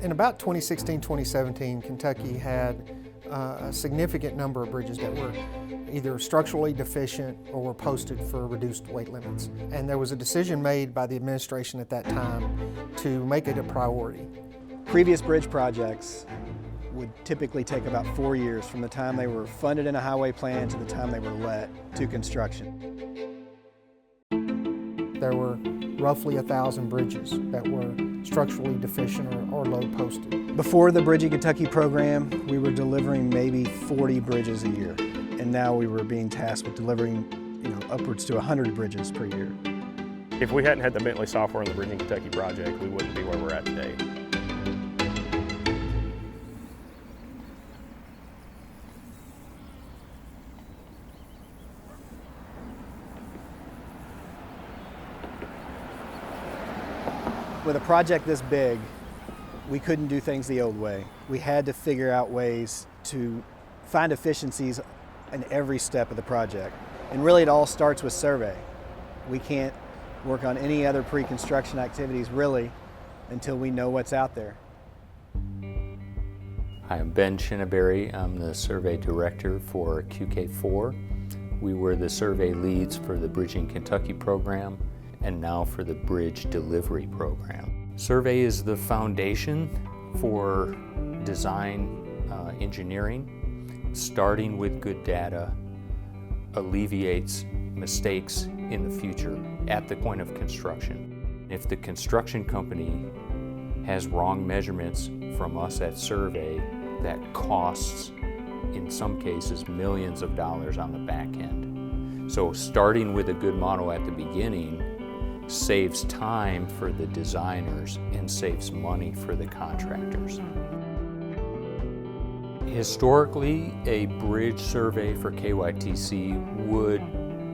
In about 2016, 2017, Kentucky had a significant number of bridges that were either structurally deficient or were posted for reduced weight limits. And there was a decision made by the administration at that time to make it a priority. Previous bridge projects would typically take about 4 years from the time they were funded in a highway plan to the time they were let to construction. There were roughly 1,000 bridges that were structurally deficient or low posted. Before the Bridging Kentucky program, we were delivering maybe 40 bridges a year. And now we were being tasked with delivering, upwards to 100 bridges per year. If we hadn't had the Bentley software in the Bridging Kentucky project, we wouldn't be where we're at today. With a project this big, we couldn't do things the old way. We had to figure out ways to find efficiencies in every step of the project. And really it all starts with survey. We can't work on any other pre-construction activities really until we know what's out there. Hi, I'm Ben Chinnaberry. I'm the survey director for QK4. We were the survey leads for the Bridging Kentucky program and now for the Bridge Delivery program. Survey is the foundation for design engineering. Starting with good data alleviates mistakes in the future at the point of construction. If the construction company has wrong measurements from us at survey, that costs, in some cases, millions of dollars on the back end. So starting with a good model at the beginning saves time for the designers and saves money for the contractors. Historically, a bridge survey for KYTC would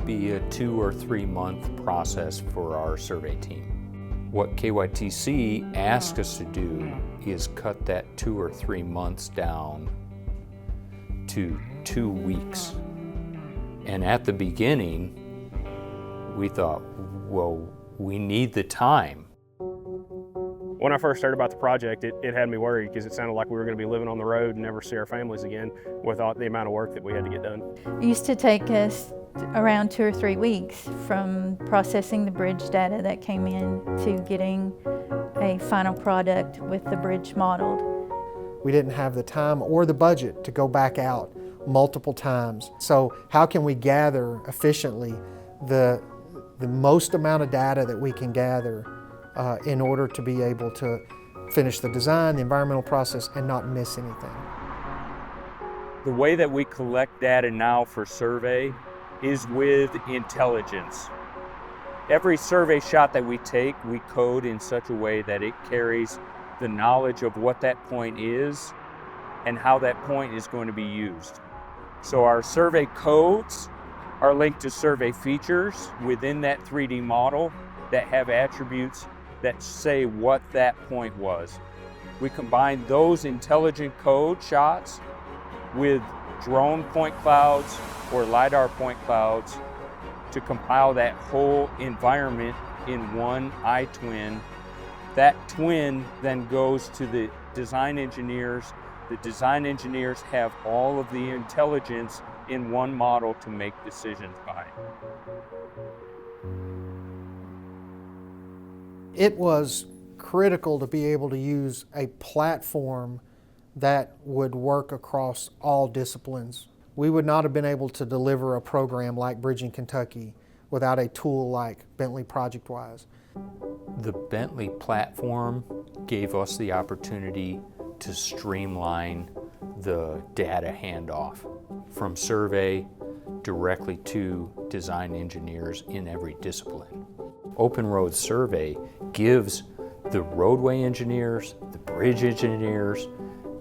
be a 2 or 3 month process for our survey team. What KYTC asked us to do is cut that 2 or 3 months down to 2 weeks. And at the beginning, we thought, well, we need the time. When I first heard about the project, it had me worried because it sounded like we were going to be living on the road and never see our families again with all the amount of work that we had to get done. It used to take us around 2 or 3 weeks from processing the bridge data that came in to getting a final product with the bridge modeled. We didn't have the time or the budget to go back out multiple times. So how can we gather efficiently the most amount of data that we can gather in order to be able to finish the design, the environmental process, and not miss anything? The way that we collect data now for survey is with intelligence. Every survey shot that we take, we code in such a way that it carries the knowledge of what that point is and how that point is going to be used. So our survey codes are linked to survey features within that 3D model that have attributes that say what that point was. We combine those intelligent code shots with drone point clouds or LiDAR point clouds to compile that whole environment in one iTwin. That twin then goes to the design engineers. The design engineers have all of the intelligence in one model to make decisions by. It was critical to be able to use a platform that would work across all disciplines. We would not have been able to deliver a program like Bridging Kentucky without a tool like Bentley ProjectWise. The Bentley platform gave us the opportunity to streamline the data handoff from survey directly to design engineers in every discipline. Open Road Survey gives the roadway engineers, the bridge engineers,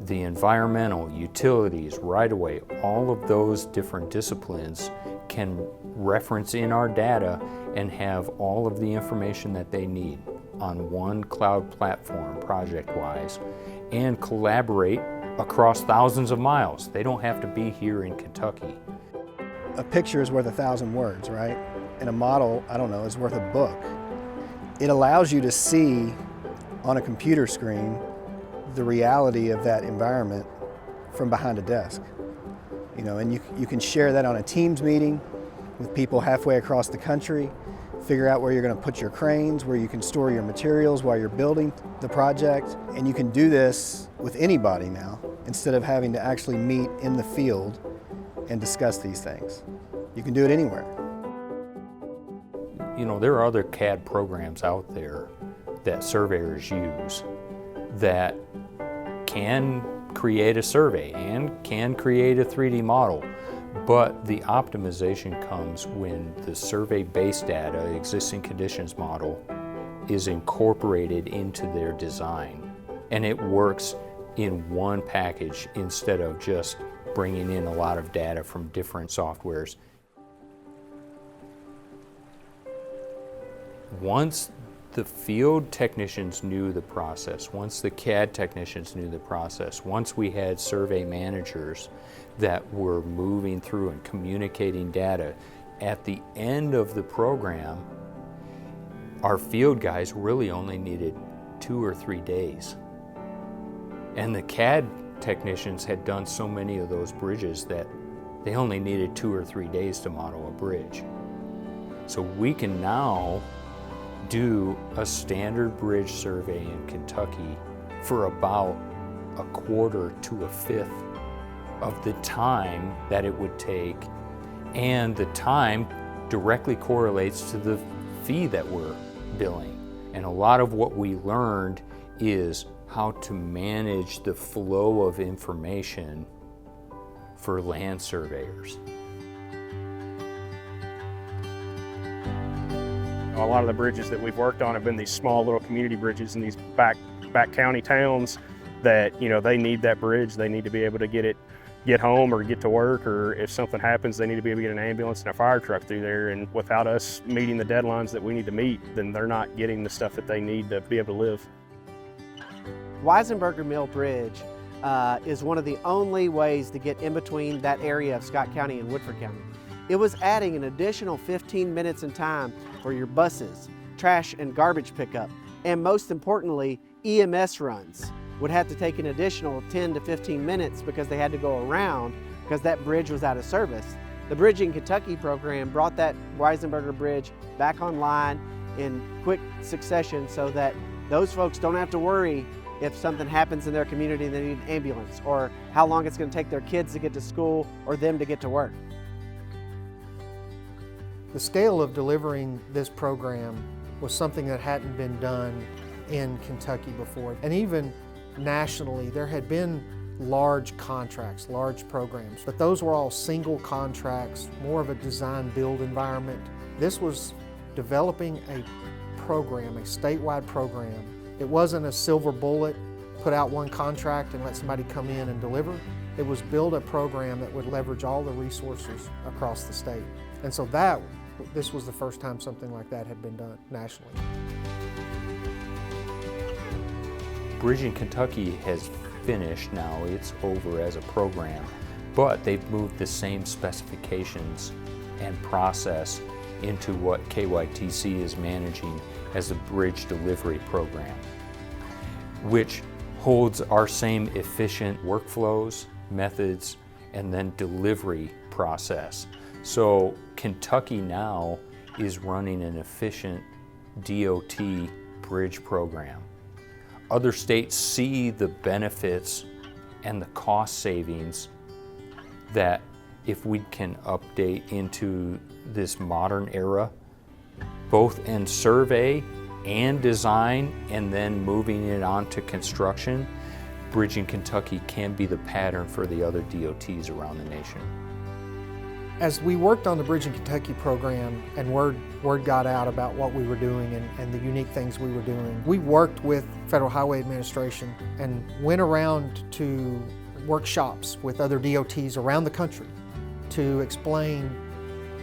the environmental, utilities, right-of-way, all of those different disciplines can reference in our data and have all of the information that they need on one cloud platform, ProjectWise, and collaborate across thousands of miles. They don't have to be here in Kentucky. A picture is worth 1,000 words, right? And a model, I don't know, is worth a book. It allows you to see on a computer screen the reality of that environment from behind a desk. And you can share that on a Teams meeting with people halfway across the country, figure out where you're going to put your cranes, where you can store your materials while you're building the project. And you can do this with anybody now, instead of having to actually meet in the field and discuss these things. You can do it anywhere. There are other CAD programs out there that surveyors use that can create a survey and can create a 3D model, but the optimization comes when the survey-based data, existing conditions model, is incorporated into their design, and it works in one package instead of just bringing in a lot of data from different softwares. Once the field technicians knew the process, once the CAD technicians knew the process, once we had survey managers that were moving through and communicating data, at the end of the program, our field guys really only needed 2 or 3 days. And the CAD technicians had done so many of those bridges that they only needed 2 or 3 days to model a bridge. So we can now do a standard bridge survey in Kentucky for about 1/4 to 1/5 of the time that it would take, and the time directly correlates to the fee that we're billing. And a lot of what we learned is how to manage the flow of information for land surveyors. A lot of the bridges that we've worked on have been these small little community bridges in these back county towns that, they need that bridge. They need to be able to get home or get to work, or if something happens, they need to be able to get an ambulance and a fire truck through there. And without us meeting the deadlines that we need to meet, then they're not getting the stuff that they need to be able to live. Weisenberger Mill Bridge is one of the only ways to get in between that area of Scott County and Woodford County. It was adding an additional 15 minutes in time for your buses, trash and garbage pickup, and most importantly, EMS runs would have to take an additional 10 to 15 minutes because they had to go around because that bridge was out of service. The Bridging Kentucky program brought that Weisenberger Bridge back online in quick succession so that those folks don't have to worry if something happens in their community and they need an ambulance, or how long it's going to take their kids to get to school or them to get to work. The scale of delivering this program was something that hadn't been done in Kentucky before. And even nationally, there had been large contracts, large programs, but those were all single contracts, more of a design-build environment. This was developing a program, a statewide program. It wasn't a silver bullet, put out one contract and let somebody come in and deliver. It was build a program that would leverage all the resources across the state. And so this was the first time something like that had been done nationally. Bridging Kentucky has finished now, it's over as a program, but they've moved the same specifications and process into what KYTC is managing as a bridge delivery program, which holds our same efficient workflows, methods, and then delivery process. So Kentucky now is running an efficient DOT bridge program. Other states see the benefits and the cost savings that if we can update into this modern era, both in survey and design, and then moving it on to construction, Bridging Kentucky can be the pattern for the other DOTs around the nation. As we worked on the Bridging Kentucky program and word got out about what we were doing and the unique things we were doing, we worked with Federal Highway Administration and went around to workshops with other DOTs around the country to explain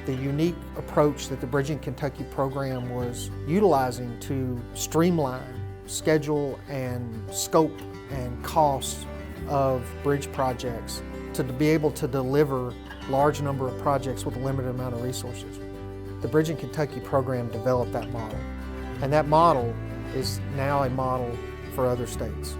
the unique approach that the Bridging Kentucky program was utilizing to streamline schedule and scope and costs of bridge projects to be able to deliver large number of projects with a limited amount of resources. The Bridging Kentucky program developed that model, and that model is now a model for other states.